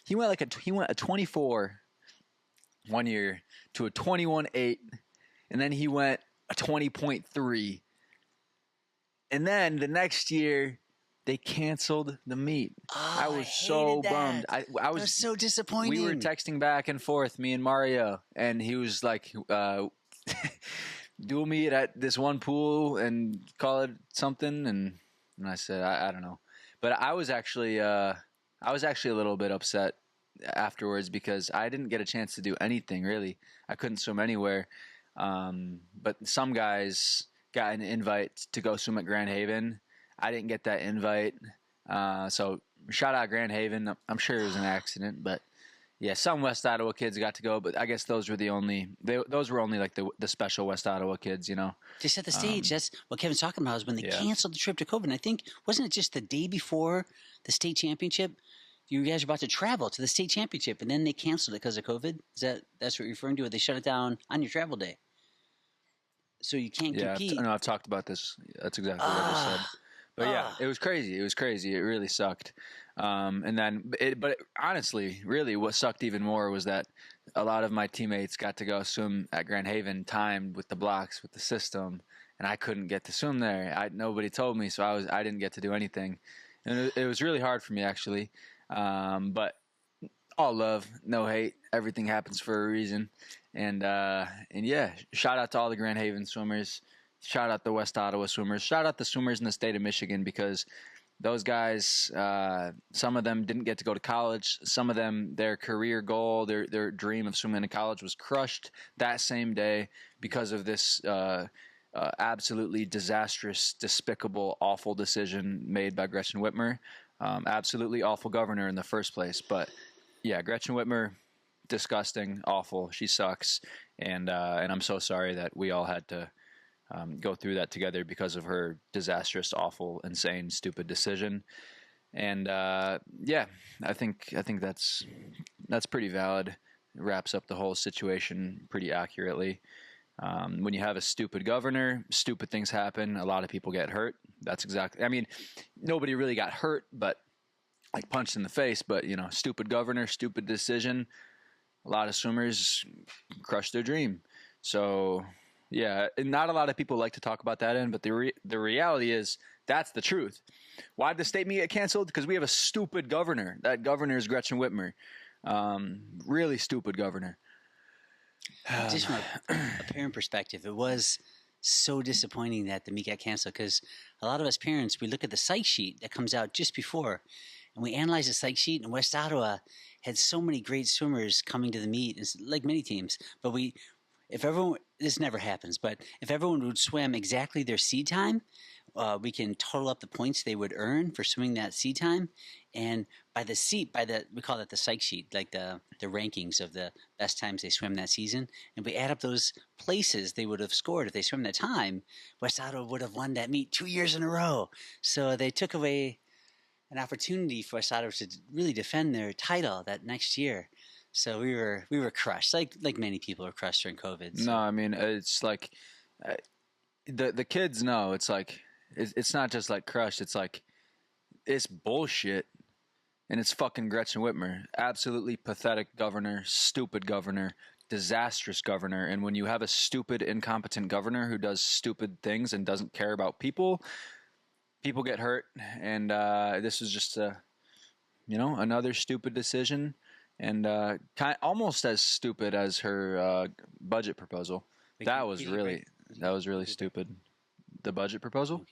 he went a 24 one year to a 21.8, and then he went a 20.3. And then the next year they canceled the meet. Oh, I was so bummed. I was so disappointing. We were texting back and forth, me and Mario, and he was like, dual meet at this one pool and call it something. And I said, I don't know. But I was actually a little bit upset afterwards because I didn't get a chance to do anything really. I couldn't swim anywhere. But some guys got an invite to go swim at Grand Haven. I didn't get that invite. So shout out Grand Haven. I'm sure it was an accident, but yeah, some West Ottawa kids got to go, but I guess those were only like the special West Ottawa kids, you know. They set the stage. That's what Kevin's talking about is when they canceled the trip to COVID. And I think, wasn't it just the day before the state championship? You guys were about to travel to the state championship, and then they canceled it because of COVID? That's what you're referring to? They shut it down on your travel day. So you can't compete. Yeah, I've talked about this. That's exactly what I said. But yeah, it was crazy. It was crazy. It really sucked. But honestly, really what sucked even more was that a lot of my teammates got to go swim at Grand Haven timed with the blocks, with the system, and I couldn't get to swim there. Nobody told me, so I didn't get to do anything. And it was really hard for me, actually. But all love, no hate. Everything happens for a reason. And yeah, shout out to all the Grand Haven swimmers. Shout out the West Ottawa swimmers. Shout out the swimmers in the state of Michigan because those guys, some of them didn't get to go to college. Some of them, their career goal, their dream of swimming in college was crushed that same day because of this absolutely disastrous, despicable, awful decision made by Gretchen Whitmer. Absolutely awful governor in the first place. But yeah, Gretchen Whitmer, disgusting, awful. She sucks. And I'm so sorry that we all had to go through that together because of her disastrous, awful, insane, stupid decision. And yeah, I think that's pretty valid. It wraps up the whole situation pretty accurately. When you have a stupid governor, stupid things happen. A lot of people get hurt. That's exactly. I mean, nobody really got hurt, but like punched in the face. But you know, stupid governor, stupid decision. A lot of swimmers crushed their dream. So. Yeah, and not a lot of people like to talk about that end, but the reality is that's the truth. Why did the state meet get canceled? Because we have a stupid governor. That governor is Gretchen Whitmer. Really stupid governor. Just from a parent perspective, it was so disappointing that the meet got canceled because a lot of us parents, we look at the psych sheet that comes out just before, and we analyze the psych sheet, and West Ottawa had so many great swimmers coming to the meet, like many teams, but if everyone, this never happens, but if everyone would swim exactly their seed time, we can total up the points they would earn for swimming that seed time. And we call that the psych sheet, like the rankings of the best times they swim that season. And we add up those places they would have scored if they swim that time, West Ottawa would have won that meet 2 years in a row. So they took away an opportunity for West Ottawa to really defend their title that next year. So we were crushed, like many people were crushed during COVID. So. No, I mean it's like the kids know. It's like it's not just like crushed. It's like it's bullshit, and it's fucking Gretchen Whitmer, absolutely pathetic governor, stupid governor, disastrous governor. And when you have a stupid, incompetent governor who does stupid things and doesn't care about people, people get hurt. And this was just another stupid decision. And almost as stupid as her budget proposal. That was really stupid. The budget proposal?